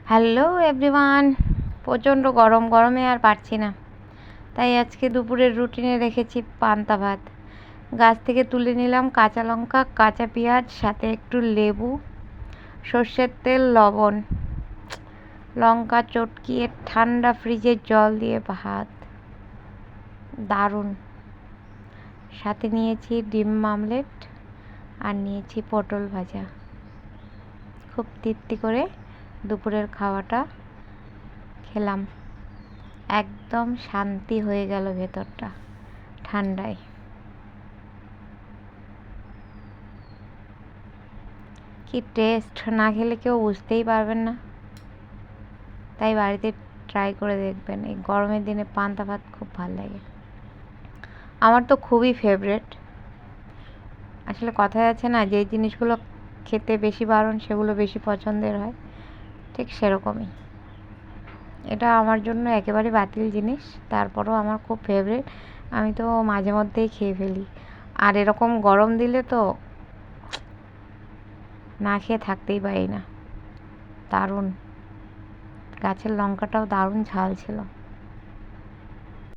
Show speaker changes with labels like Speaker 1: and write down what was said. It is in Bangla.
Speaker 1: হ্যালো এভরিওয়ান, প্রচণ্ড গরমে আর পারছি না, তাই আজকে দুপুরের রুটিনে রেখেছি পান্তা ভাত। গাছ থেকে তুলে নিলাম কাঁচা লঙ্কা, কাঁচা পেঁয়াজ, সাথে একটু লেবু, সর্ষের তেল, লবণ, লঙ্কা চটকিয়ে ঠান্ডা ফ্রিজের জল দিয়ে ভাত, দারুণ। সাথে নিয়েছি ডিম আমলেট আর নিয়েছি পটল ভাজা। খুব তৃপ্তি করে দুপুরের খাওয়াটা খেলাম। একদম শান্তি হয়ে গেল ভেতরটা ঠান্ডায়। কি টেস্ট, না খেলে কেউ বুঝতেই পারবেন না। তাই বাড়িতে ট্রাই করে দেখবেন। এই গরমের দিনে পান্তা ভাত খুব ভালো লাগে। আমার তো খুবই ফেভারেট। আসলে কথায় আছে না, যেই জিনিসগুলো খেতে বেশি বারণ সেগুলো বেশি পছন্দের হয়, ঠিক সেরকমই এটা আমার জন্য একেবারে বাতিল জিনিস, তারপরেও আমার খুব ফেভারিট। আমি তো মাঝে মধ্যেই খেয়ে ফেলি। আর এরকম গরম দিলে তো না খেয়ে থাকতেই পারি না। দারুণ। গাছের লঙ্কাটাও দারুণ ঝাল ছিল।